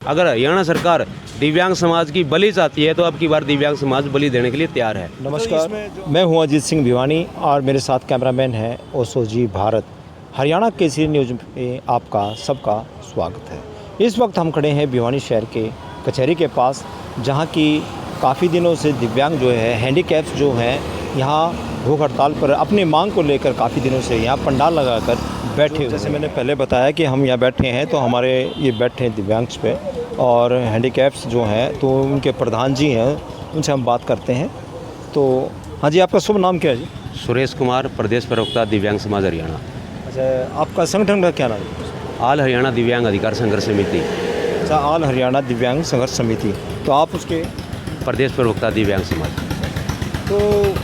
अगर हरियाणा सरकार दिव्यांग समाज की बलि चाहती है तो अब की बार दिव्यांग समाज बलि देने के लिए तैयार है। नमस्कार, मैं हूं अजीत सिंह भिवानी और मेरे साथ कैमरामैन हैं ओसोजी भारत। हरियाणा केसरी न्यूज़ में आपका सबका स्वागत है। इस वक्त हम खड़े हैं भिवानी शहर के कचहरी के पास, जहां की काफ़ी दिनों से दिव्यांग जो है, हैंडीकैप्स जो हैं, यहाँ भूख हड़ताल पर अपनी मांग को लेकर काफ़ी दिनों से यहाँ पंडाल लगाकर बैठे हुए। जैसे मैंने पहले बताया कि हम यहाँ बैठे हैं, तो हमारे ये बैठे हैं दिव्यांग्स पे और हैंडीकैप्स जो हैं, तो उनके प्रधान जी हैं, उनसे हम बात करते हैं। तो हाँ जी, आपका शुभ नाम क्या है जी? सुरेश कुमार, प्रदेश प्रवक्ता दिव्यांग समाज हरियाणा। अच्छा, आपका संगठन का क्या नाम है? ऑल हरियाणा दिव्यांग अधिकार संघर्ष समिति। अच्छा, ऑल हरियाणा दिव्यांग संघर्ष समिति। तो आप उसके प्रदेश प्रवक्ता दिव्यांग समाज। तो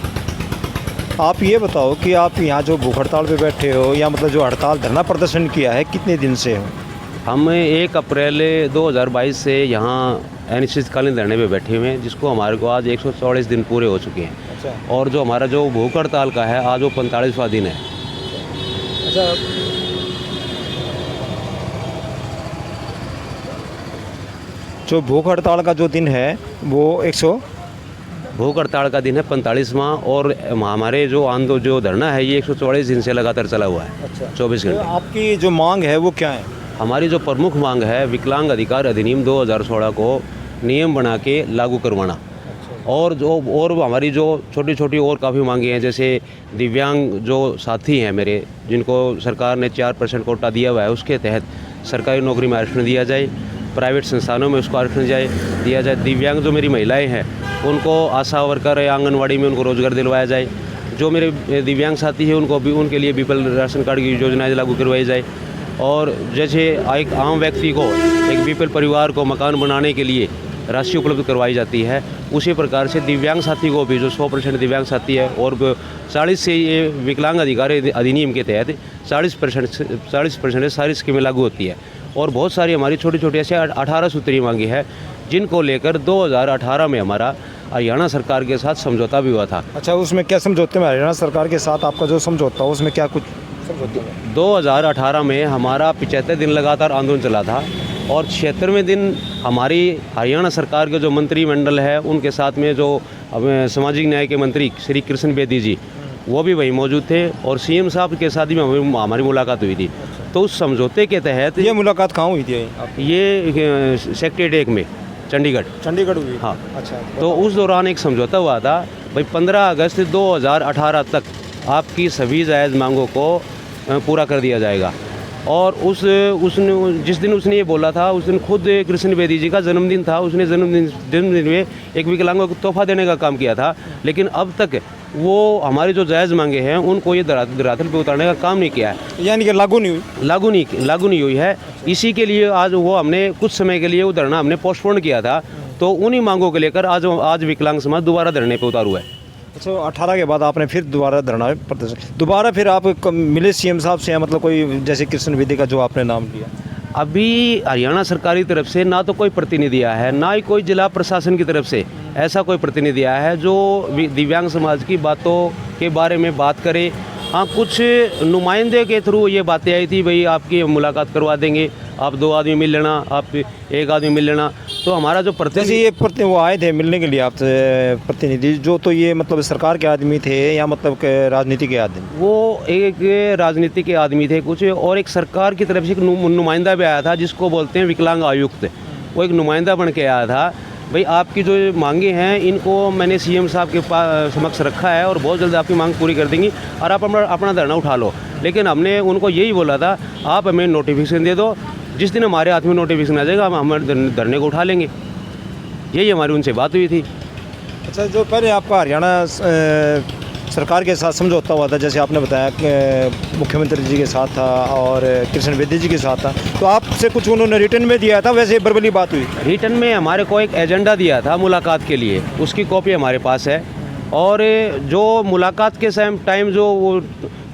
आप ये बताओ कि आप यहाँ जो भूख हड़ताल पे बैठे हो, या मतलब जो हड़ताल धरना प्रदर्शन किया है, कितने दिन से हो? हम 1 अप्रैल 2022 से यहाँ अनिश्चितकालीन धरने पे बैठे हुए हैं, जिसको हमारे को आज 144 दिन पूरे हो चुके हैं। अच्छा। और जो हमारा जो भूख हड़ताल का है, आज वो 45वां दिन है। अच्छा, जो भूख हड़ताल का जो दिन है वो भूख हड़ताल का दिन है 45वां, और हमारे जो आंदोलन जो धरना है ये 144 दिन से लगातार चला हुआ है। अच्छा। 24 तो घंटे। आपकी जो मांग है वो क्या है? हमारी जो प्रमुख मांग है, विकलांग अधिकार अधिनियम 2016 को नियम बना के लागू करवाना। और हमारी जो छोटी छोटी और काफ़ी मांगे हैं, जैसे दिव्यांग जो साथी हैं मेरे, जिनको सरकार ने 4% कोटा दिया हुआ है, उसके तहत सरकारी नौकरी में आरक्षण दिया जाए, प्राइवेट संस्थानों में उसको आरक्षण दिया जाए। दिव्यांग जो मेरी महिलाएं हैं, उनको आशा वर्कर या आंगनवाड़ी में उनको रोजगार दिलवाया जाए। जो मेरे दिव्यांग साथी हैं, उनको भी उनके लिए बीपीएल राशन कार्ड की योजनाएं लागू करवाई जाए। और जैसे एक आम व्यक्ति को, एक बीपीएल परिवार को मकान बनाने के लिए राशि उपलब्ध करवाई जाती है, उसी प्रकार से दिव्यांग साथी को भी, जो 100% दिव्यांग साथी है, और 40 से ये विकलांग अधिकार अधिनियम के तहत 40% सारी स्कीमें लागू होती है। और बहुत सारी हमारी छोटी छोटी ऐसे 18 सूत्री मांगी है, जिनको लेकर 2018 में हमारा हरियाणा सरकार के साथ समझौता भी हुआ था। अच्छा, उसमें क्या समझौते में हरियाणा सरकार के साथ आपका जो समझौता हो, उसमें क्या कुछ समझौते में? 2018 में हमारा 75 दिन लगातार आंदोलन चला था, और 76वें दिन हमारी हरियाणा सरकार के जो मंत्रिमंडल है, उनके साथ में जो सामाजिक न्याय के मंत्री श्री कृष्ण बेदी जी, वो भी वहीं मौजूद थे, और सीएम साहब के साथ भी हमारी मुलाकात हुई थी। तो उस समझौते के तहत ये मुलाकात कहाँ हुई थी? ये सेक्रेटरीट 1 में चंडीगढ़ हुई? हाँ। अच्छा। तो उस दौरान एक समझौता हुआ था, भाई 15 अगस्त 2018 तक आपकी सभी जायज़ मांगों को पूरा कर दिया जाएगा। और उसने जिस दिन उसने ये बोला था, उस दिन खुद कृष्ण बेदी जी का जन्मदिन था। उसने जन्मदिन में एक विकलांगों को तोहफा देने का काम किया था, लेकिन अब तक वो हमारी जो जायज़ मांगे हैं, उनको ये धरातल पे उतारने का काम नहीं किया है। यानी कि लागू नहीं हुई है। इसी के लिए आज वो हमने कुछ समय के लिए वो धरना हमने पोस्टपोन किया था। तो उन्हीं मांगों को लेकर आज विकलांग समाज दोबारा धरने पे उतार हुआ है। अच्छा, 18 के बाद आपने फिर दोबारा धरना प्रदर्शन, दोबारा फिर आप मिले सीएम साहब से, या मतलब कोई जैसे कृष्ण बेदी का जो आपने नाम लिया? अभी हरियाणा सरकार की तरफ से ना तो कोई प्रतिनिधि आया है, ना ही कोई जिला प्रशासन की तरफ से ऐसा कोई प्रतिनिधि आया है जो दिव्यांग समाज की बातों के बारे में बात करे। हाँ, कुछ नुमाइंदे के थ्रू ये बातें आई थी, भाई आपकी मुलाकात करवा देंगे, आप 2 आदमी मिल लेना, आप 1 आदमी मिल लेना। तो हमारा जो जैसे वो आए थे मिलने के लिए आपसे प्रतिनिधि, जो तो ये मतलब सरकार के आदमी थे या मतलब राजनीति के आदमी? वो एक राजनीति के आदमी थे कुछ, और एक सरकार की तरफ से एक नुमाइंदा भी आया था, जिसको बोलते हैं विकलांग आयुक्त। वो एक नुमाइंदा बन के आया था, भाई आपकी जो मांगे हैं, इनको मैंने सीएम साहब के समक्ष रखा है, और बहुत जल्द आपकी मांग पूरी कर देंगी, और आप अपना धरना उठा लो। लेकिन हमने उनको यही बोला था, आप हमें नोटिफिकेशन दे दो, जिस दिन हमारे हाथ में नोटिफिकेशन आ जाएगा, हम हमारे धरने को उठा लेंगे। यही हमारी उनसे बात हुई थी। अच्छा, जो पहले आपका हरियाणा सरकार के साथ समझौता हुआ था, जैसे आपने बताया कि मुख्यमंत्री जी के साथ था और कृष्ण बेदी जी के साथ था, तो आपसे कुछ उन्होंने रिटर्न में दिया था? वैसे वर्बली बात हुई? रिटर्न में हमारे को एक एजेंडा दिया था मुलाकात के लिए, उसकी कॉपी हमारे पास है। और जो मुलाकात के टाइम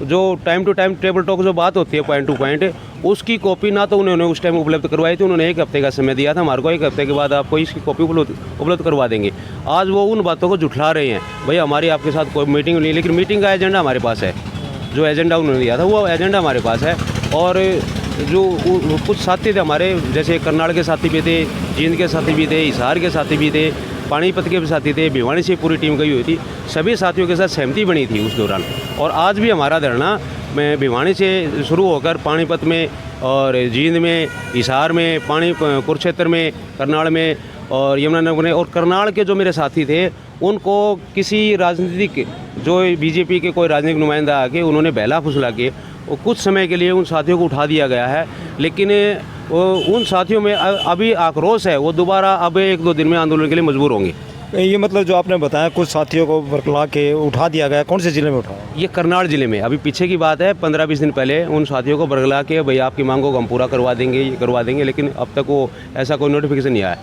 जो time to time table talk जो बात होती है, पॉइंट टू पॉइंट, उसकी कॉपी ना तो उन्होंने उस टाइम उपलब्ध करवाई थी। उन्होंने 1 हफ्ते का समय दिया था हमारे को, 1 हफ्ते के बाद आपको इसकी कॉपी उपलब्ध करवा देंगे। आज वो उन बातों को झुठला रहे हैं, भाई हमारी आपके साथ कोई मीटिंग नहीं, लेकिन मीटिंग का एजेंडा हमारे पास है। जो एजेंडा उन्होंने दिया था, वो एजेंडा हमारे पास है। और जो कुछ साथी थे हमारे, जैसे करनाल के साथी भी थे, जींद के साथी भी थे, हिसार के साथी भी थे, पानीपत के भी साथी थे, भिवानी से पूरी टीम गई हुई थी। सभी साथियों के साथ सहमति बनी थी उस दौरान। और आज भी हमारा धरना में भिवानी से शुरू होकर पानीपत में और जींद में, हिसार में, कुरुक्षेत्र में, करनाल में और यमुनानगर में, और करनाल के जो मेरे साथी थे उनको किसी राजनीतिक, जो बीजेपी के कोई राजनीतिक नुमाइंदा आके उन्होंने बहला फुसला के वो कुछ समय के लिए उन साथियों को उठा दिया गया है। लेकिन उन साथियों में अभी आक्रोश है, वो दोबारा अब 1-2 दिन में आंदोलन के लिए मजबूर होंगे। ये मतलब जो आपने बताया कुछ साथियों को बरकला के उठा दिया गया, कौन से ज़िले में उठाया? ये करनाल ज़िले में अभी पीछे की बात है, 15-20 दिन पहले उन साथियों को बरगला के भाई आपकी मांगों को हम पूरा करवा देंगे, ये करवा देंगे, लेकिन अब तक वो ऐसा कोई नोटिफिकेशन नहीं आया।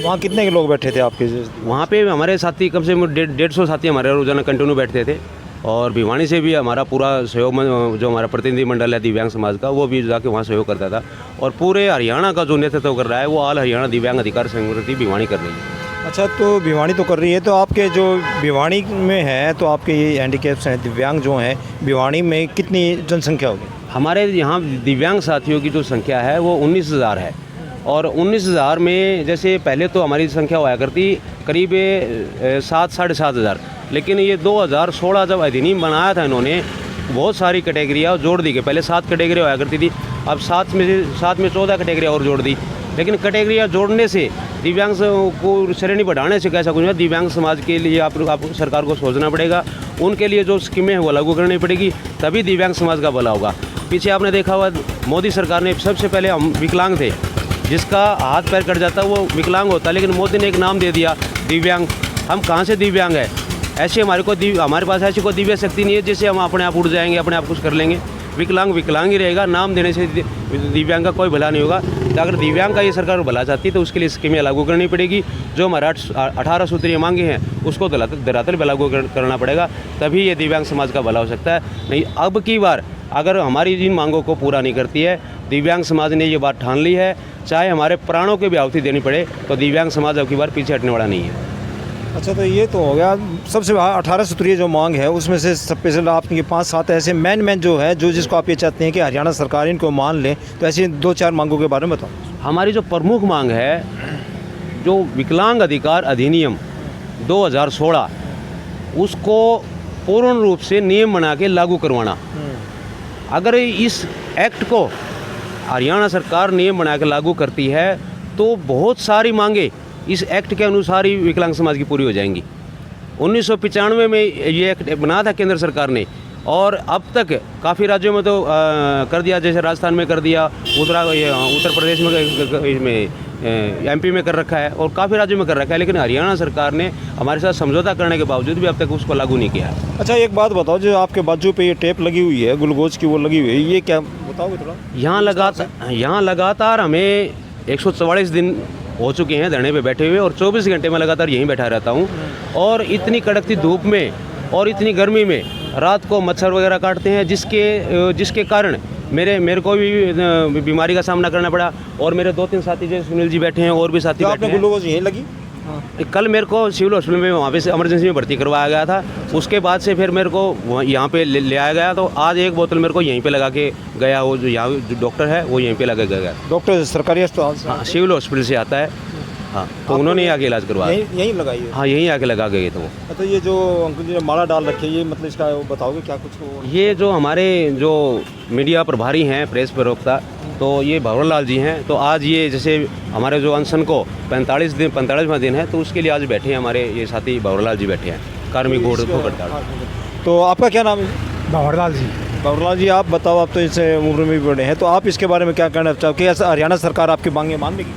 वहाँ कितने के लोग बैठे थे आपके? वहाँ पे हमारे साथी कम से कम 150 साथी हमारे रोजाना कंटिन्यू बैठते थे। और भिवानी से भी हमारा पूरा सहयोग, जो हमारा प्रतिनिधि मंडल है दिव्यांग समाज का, वो भी जाके वहाँ सहयोग करता था। और पूरे हरियाणा का जो नेतृत्व कर रहा है वो ऑल हरियाणा दिव्यांग अधिकार संगठन भिवानी कर रही है। अच्छा, तो भिवानी तो कर रही है, तो आपके जो भिवानी में है, तो आपके ये हैंडीकैप्स हैं, दिव्यांग जो हैं, भिवानी में कितनी जनसंख्या होगी? हमारे यहाँ दिव्यांग साथियों की जो संख्या है वो 19,000 है। और 19,000 में जैसे पहले तो हमारी संख्या हुआ करती करीब 7-7.5 हज़ार, लेकिन ये 2016 जब अधिनियम बनाया था इन्होंने, बहुत सारी कैटेगरियाँ जोड़ दी गई। पहले 7 कैटेगरी हुआ करती थी, अब 7 में 14 कैटेगरियाँ और जोड़ दी। लेकिन कैटेगरियाँ जोड़ने से, दिव्यांग को श्रेणी बढ़ाने से कैसा कुछ नहीं। दिव्यांग समाज के लिए आप सरकार को सोचना पड़ेगा, उनके लिए जो स्कीमें हैं वो लागू करनी पड़ेगी, तभी दिव्यांग समाज का भला होगा। पीछे आपने देखा हुआ मोदी सरकार ने सबसे पहले, हम विकलांग थे, जिसका हाथ पैर कट जाता वो विकलांग होता, लेकिन मोदी ने एक नाम दे दिया दिव्यांग। हम कहाँ से दिव्यांग है? ऐसे हमारे पास ऐसी कोई दिव्य शक्ति नहीं है जिससे हम अपने आप उड़ जाएंगे, अपने आप कुछ कर लेंगे। विकलांग ही रहेगा। नाम देने से दिव्यांग का कोई भला नहीं होगा। तो अगर दिव्यांग का ये सरकार भला चाहती है तो उसके लिए स्कीमें लागू करनी पड़ेगी। जो हमारा 18 सूत्रीय मांगे हैं उसको धरातल पर लागू करना पड़ेगा, तभी ये दिव्यांग समाज का भला हो सकता है। नहीं, अब की बार अगर हमारी इन मांगों को पूरा नहीं करती है, दिव्यांग समाज ने ये बात ठान ली है, चाहे हमारे प्राणों की भी आहुति देनी पड़े, तो दिव्यांग समाज अब की बार पीछे हटने वाला नहीं है। अच्छा, तो ये तो हो गया सबसे 18 सूत्रीय जो मांग है, उसमें से स्पेशल आपके 5-7 ऐसे मैन जो है, जो जिसको आप ये चाहते हैं कि हरियाणा सरकार इनको मान ले, तो ऐसी 2-4 मांगों के बारे में बताओ। हमारी जो प्रमुख मांग है, जो विकलांग अधिकार अधिनियम 2016, उसको पूर्ण रूप से नियम बना के लागू करवाना। अगर इस एक्ट को हरियाणा सरकार नियम बना के लागू करती है तो बहुत सारी मांगे इस एक्ट के अनुसार ही विकलांग समाज की पूरी हो जाएंगी। 1995 में ये एक्ट बना था केंद्र सरकार ने, और अब तक काफ़ी राज्यों में तो कर दिया, जैसे राजस्थान में कर दिया, उत्तर प्रदेश में MP में कर रखा है, और काफ़ी राज्यों में कर रखा है। लेकिन हरियाणा सरकार ने हमारे साथ समझौता करने के बावजूद भी अब तक उसको लागू नहीं किया है। अच्छा, एक बात बताओ, जो आपके बाजू पे ये टेप लगी हुई है, ग्लूकोज की वो लगी हुई है, ये क्या बताओगे थोड़ा? यहाँ लगातार हमें 144 दिन हो चुके हैं धरने पे बैठे हुए, और 24 घंटे में लगातार यहीं बैठा रहता हूँ। और इतनी कड़कती धूप में और इतनी गर्मी में रात को मच्छर वगैरह काटते हैं, जिसके कारण मेरे को भी बीमारी का सामना करना पड़ा। और मेरे 2-3 साथी जैसे सुनील जी बैठे हैं, और भी साथी बैठे हैं। ग्लूकोज यहीं लगी? कल मेरे को सिविल हॉस्पिटल में वहाँ पे से इमरजेंसी में भर्ती करवाया गया था। उसके बाद से फिर मेरे को यहाँ पे ले आया गया, तो आज एक बोतल मेरे को यहीं पे लगा के गया। वो जो यहाँ जो डॉक्टर है वो यहीं पे लगा के गया। डॉक्टर सरकारी अस्पताल? हाँ, सिविल हॉस्पिटल से आता है। हाँ, तो उन्होंने आके इलाज करवाया। यहीं लगाई है? हाँ, यहीं आके लगा गए थे वो। तो ये जो अंकल जी ने माला डाल रखी है, ये मतलब इसका बताओगे क्या कुछ? ये जो हमारे जो मीडिया प्रभारी हैं, प्रेस प्रवक्ता, तो ये भंवर लाल जी हैं। तो आज ये जैसे हमारे जो अनशन को 45वां दिन है, तो उसके लिए आज बैठे हैं हमारे ये साथी भंवर लाल जी बैठे हैं, कार्मिक बोर्ड को हड़ताल। तो आपका क्या नाम है? भंवर लाल जी। भंवर लाल जी, आप बताओ, आप तो इससे उम्र में भी बड़े हैं, तो आप इसके बारे में क्या कहना चाहोगे? ऐसा हरियाणा सरकार आपकी मांगे मान लेगी?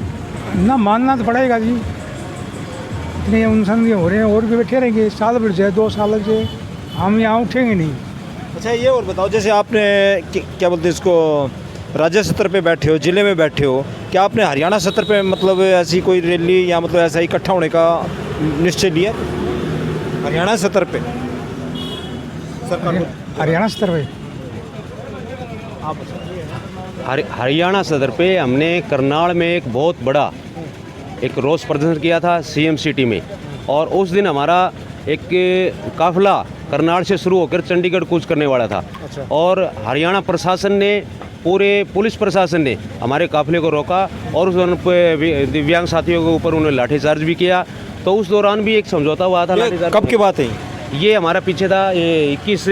ना, मानना तो पड़ेगा जी। इतने अनशन हो रहे हैं, और भी बैठे रहेंगे, साल भर जाए, 2 साल लग जाए, हम यहाँ उठेंगे नहीं। अच्छा, ये और बताओ, जैसे आपने क्या बोलते हैं इसको, राज्य स्तर पे बैठे हो, ज़िले में बैठे हो, क्या आपने हरियाणा स्तर पे मतलब ऐसी कोई रैली या मतलब ऐसा इकट्ठा होने का निश्चय लिया हरियाणा स्तर पे? हरियाणा स्तर पे हरियाणा सदर पे हमने करनाल में एक बहुत बड़ा एक रोष प्रदर्शन किया था CM सिटी में। और उस दिन हमारा एक काफिला करनाल से शुरू होकर चंडीगढ़ कूच करने वाला था। अच्छा। और हरियाणा प्रशासन ने पूरे पुलिस प्रशासन ने हमारे काफिले को रोका और उस दौरान दिव्यांग साथियों के ऊपर उन्होंने लाठीचार्ज भी किया। तो उस दौरान भी एक समझौता हुआ था। लाठीचार्ज कब की बात है? ये हमारा पीछे था, ये 21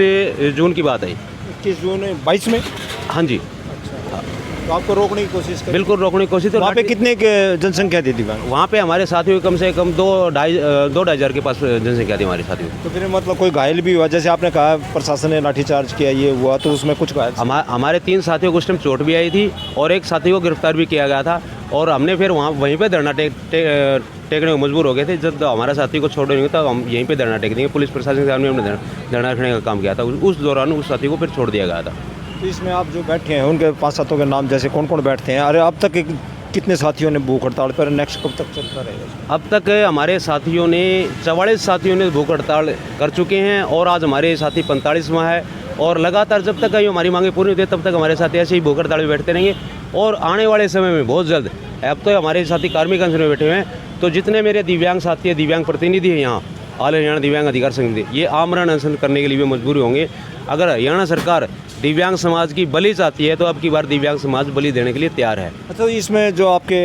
जून की बात है। 21 जून 22 में? हाँ जी, तो आपको रोकने की कोशिश करी? बिल्कुल रोकने की कोशिश। तो वहाँ पे कितने के जनसंख्या थी दिव्यांग? वहाँ पे हमारे साथियों की कम से कम 2-2.5 हज़ार के पास जनसंख्या थी हमारे साथियों की। तो फिर मतलब कोई घायल भी हुआ? जैसे आपने कहा प्रशासन ने लाठीचार्ज किया, ये हुआ, तो उसमें कुछ घायल? हमारे 3 साथियों को उस टाइम चोट भी आई थी और एक साथी को गिरफ्तार भी किया गया था। और हमने फिर वहीं पे धरना टेकने को मजबूर हो गए थे। जब हमारा साथी को छोड़ेंगे तब हम यहीं पे धरना टेक देंगे। पुलिस प्रशासन के सामने हमने धरना रखने का काम किया था। उस दौरान उस साथी को फिर छोड़ दिया गया था। तो इसमें आप जो बैठे हैं उनके 5 साथियों के नाम जैसे कौन कौन बैठते हैं? अरे अब तक कितने साथियों ने भूख हड़ताल पर, नेक्स्ट कब तक चलता रहेगा? अब तक हमारे साथियों ने 44 साथियों ने भूख हड़ताल कर चुके हैं और आज हमारे साथी 45वां है। और लगातार जब तक हमारी मांगे पूरी होती है तब तक हमारे साथी ऐसे ही भूख हड़ताल में बैठते रहेंगे। और आने वाले समय में बहुत जल्द, अब तो हमारे साथी कार्मिक अनशन में बैठे हुए हैं, तो जितने मेरे दिव्यांग साथी है, दिव्यांग प्रतिनिधि हैं यहाँ ऑल हरियाणा दिव्यांग अधिकार समिति, ये आमरण अनशन करने के लिए भी मजबूर होंगे। अगर हरियाणा सरकार दिव्यांग समाज की बलि चाहती है तो अब की बार दिव्यांग समाज बलि देने के लिए तैयार है। अच्छा, इसमें जो आपके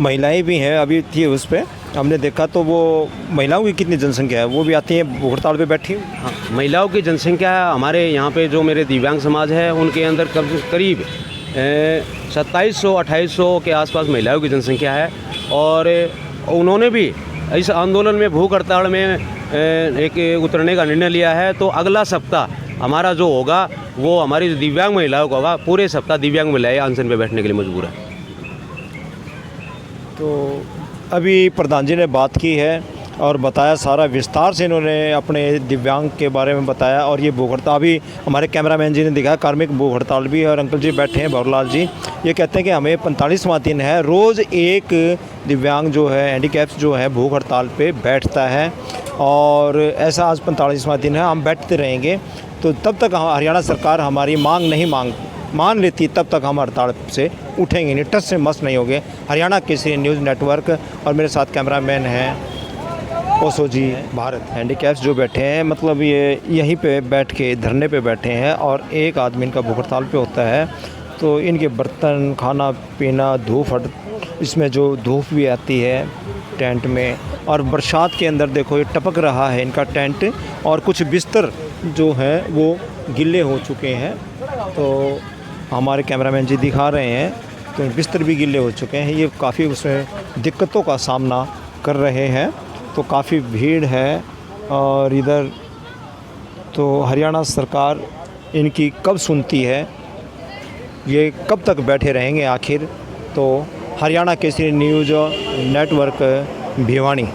महिलाएं भी हैं, अभी थी उस पर हमने देखा, तो वो महिलाओं की कितनी जनसंख्या है? वो भी आती हैं भूख हड़ताल पे बैठी? हाँ, महिलाओं की जनसंख्या हमारे यहाँ पे जो मेरे दिव्यांग समाज है उनके अंदर करीब 2700-2800 के आसपास महिलाओं की जनसंख्या है। और उन्होंने भी इस आंदोलन में भूख हड़ताल में एक उतरने का निर्णय लिया है। तो अगला सप्ताह हमारा जो होगा वो हमारी दिव्यांग महिलाओं का होगा। पूरे सप्ताह दिव्यांग महिलाएं अनशन पे बैठने के लिए मजबूर है। तो अभी प्रधान जी ने बात की है और बताया, सारा विस्तार से इन्होंने अपने दिव्यांग के बारे में बताया। और ये भूख हड़ताल, अभी हमारे कैमरामैन जी ने दिखाया कार्मिक भूख हड़ताल भी है। और अंकल जी बैठे हैं, भवरलाल जी, ये कहते हैं कि हमें 45वां दिन है, रोज़ एक दिव्यांग जो है, हैंडीकैप्स जो है, भूख हड़ताल पे बैठता है। और ऐसा आज 45वां दिन है, हम बैठते रहेंगे। तो तब तक हरियाणा सरकार हमारी मांग नहीं मान लेती, तब तक हम हड़ताल से उठेंगे नहीं, टस से मस नहीं होंगे। हरियाणा केसरी न्यूज़ नेटवर्क, और मेरे साथ कैमरामैन हैं ओसो जी भारत। हैंडीकैप्स जो बैठे हैं, मतलब ये यहीं पे बैठ के धरने पे बैठे हैं और एक आदमी इनका भूख हड़ताल पे होता है। तो इनके बर्तन, खाना पीना, इसमें जो धूप भी आती है टेंट में, और बरसात के अंदर देखो ये टपक रहा है इनका टेंट, और कुछ बिस्तर जो हैं वो गिले हो चुके हैं। तो हमारे कैमरामैन जी दिखा रहे हैं, तो बिस्तर भी गिले हो चुके हैं। ये काफ़ी उसमें दिक्कतों का सामना कर रहे हैं। तो काफ़ी भीड़ है। और इधर तो हरियाणा सरकार इनकी कब सुनती है, ये कब तक बैठे रहेंगे आखिर। तो हरियाणा केसरी न्यूज़ नेटवर्क भिवानी।